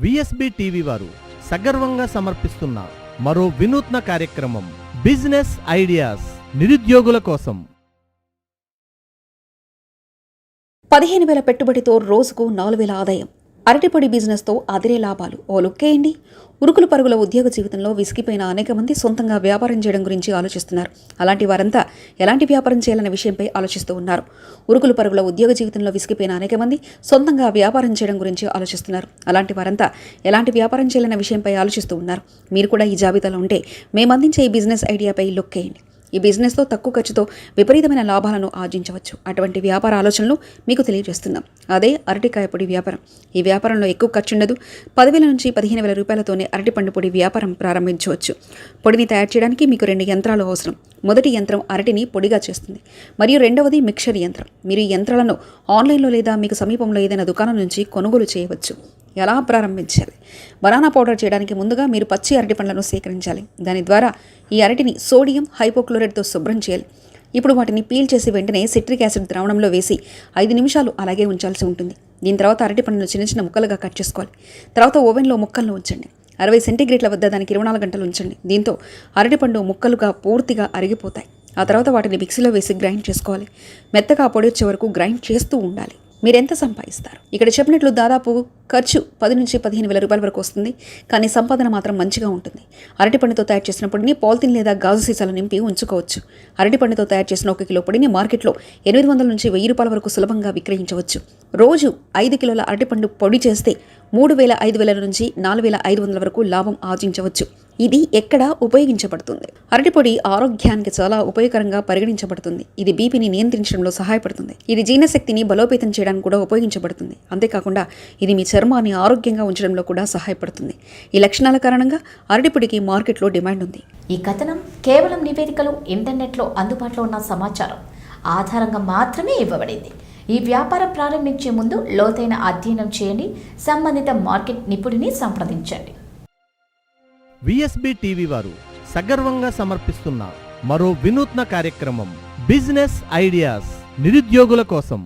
VSB TV వారు సగర్వంగా సమర్పిస్తున్న మరో వినూత్న కార్యక్రమం బిజినెస్ ఐడియాస్ నిరుద్యోగుల కోసం. 15,000 పెట్టుబడితో రోజుకు 4,000 ఆదాయం. అరటిపొడి బిజినెస్తో అదిరే లాభాలు. ఓ లుక్కేయండి. ఉరుకులు పరుగుల ఉద్యోగ జీవితంలో విసిగిపోయిన అనేక మంది సొంతంగా వ్యాపారం చేయడం గురించి ఆలోచిస్తున్నారు. అలాంటి వారంతా ఎలాంటి వ్యాపారం చేయాలనే విషయంపై ఆలోచిస్తూ ఉన్నారు. ఉరుకులు పరుగుల ఉద్యోగ జీవితంలో విసిగిపోయిన అనేక మంది సొంతంగా వ్యాపారం చేయడం గురించి ఆలోచిస్తున్నారు. అలాంటి వారంతా ఎలాంటి వ్యాపారం చేయాలనే విషయంపై ఆలోచిస్తూ ఉన్నారు. మీరు కూడా ఈ జాబితాలో ఉంటే మేము అందించే ఈ బిజినెస్ ఐడియాపై లుక్కేయండి. ఈ బిజినెస్లో తక్కువ ఖర్చుతో విపరీతమైన లాభాలను ఆర్జించవచ్చు. అటువంటి వ్యాపార ఆలోచనలు మీకు తెలియజేస్తున్నాం. అదే అరటికాయ పొడి వ్యాపారం. ఈ వ్యాపారంలో ఎక్కువ ఖర్చు ఉండదు. 10,000 నుంచి 15,000 రూపాయలతోనే అరటిపండు పొడి వ్యాపారం ప్రారంభించవచ్చు. పొడిని తయారు చేయడానికి మీకు 2 యంత్రాలు అవసరం. మొదటి యంత్రం అరటిని పొడిగా చేస్తుంది, మరియు రెండవది మిక్చర్ యంత్రం. మీరు ఈ యంత్రాలను ఆన్లైన్లో లేదా మీకు సమీపంలో ఏదైనా దుకాణం నుంచి కొనుగోలు చేయవచ్చు. ఎలా ప్రారంభించాలి? బనానా పౌడర్ చేయడానికి ముందుగా మీరు పచ్చి అరటి పండ్లను సేకరించాలి. దాని ద్వారా ఈ అరటిని సోడియం హైపోక్లోరైడ్తో శుభ్రం చేయాలి. ఇప్పుడు వాటిని పీల్ చేసి వెంటనే సిట్రిక్ యాసిడ్ ద్రావణంలో వేసి 5 నిమిషాలు అలాగే ఉంచాల్సి ఉంటుంది. దీని తర్వాత అరటి పండును చిన్న చిన్న ముక్కలుగా కట్ చేసుకోవాలి. తర్వాత ఓవెన్లో ముక్కలను ఉంచండి. 60 సెంటీగ్రేడ్ల వద్ద దానికి 24 గంటలు ఉంచండి. దీంతో అరటిపండు ముక్కలుగా పూర్తిగా అరిగిపోతాయి. ఆ తర్వాత వాటిని మిక్సీలో వేసి గ్రైండ్ చేసుకోవాలి. మెత్తగా పొడి వచ్చే వరకు గ్రైండ్ చేస్తూ ఉండాలి. మీరెంత సంపాదిస్తారు? ఇక్కడ చెప్పినట్లు దాదాపు ఖర్చు 10 నుంచి 15,000 రూపాయల వరకు వస్తుంది. కానీ సంపాదన మాత్రం మంచిగా ఉంటుంది. అరటిపండుతో తయారు చేసిన పొడిని పాలిథిన్ లేదా గాజు సీసాలు నింపి ఉంచుకోవచ్చు. అరటిపండుతో తయారు చేసిన 1 కిలో పొడిని మార్కెట్లో 800 నుంచి 1000 రూపాయల వరకు సులభంగా విక్రయించవచ్చు. రోజు 5 కిలోల అరటిపండు పొడి చేస్తే 3,000-5,000 నుంచి 4,500 వరకు లాభం ఆర్జించవచ్చు. ఇది ఎక్కడ ఉపయోగించబడుతుంది? అరటిపొడి ఆరోగ్యానికి చాలా ఉపయోగకరంగా పరిగణించబడుతుంది. ఇది బీపీని నియంత్రించడంలో సహాయపడుతుంది. ఇది జీర్ణశక్తిని బలోపేతం చేయడానికి కూడా ఉపయోగించబడుతుంది. అంతేకాకుండా ఇది మీ చర్మాన్ని ఆరోగ్యంగా ఉంచడంలో కూడా సహాయపడుతుంది. ఈ లక్షణాల కారణంగా అరటిపొడికి మార్కెట్లో డిమాండ్ ఉంది. ఈ కథనం కేవలం నివేదికలు, ఇంటర్నెట్లో అందుబాటులో ఉన్న సమాచారం ఆధారంగా మాత్రమే ఇవ్వబడింది. ఈ వ్యాపారం ప్రారంభించే ముందు లోతైన అధ్యయనం చేయండి. సంబంధిత మార్కెట్ నిపుణుడిని సంప్రదించండి. విఎస్బి టీవీ వారు సగర్వంగా సమర్పిస్తున్న మరో వినూత్న కార్యక్రమం బిజినెస్ ఐడియాస్ నిరుద్యోగుల కోసం.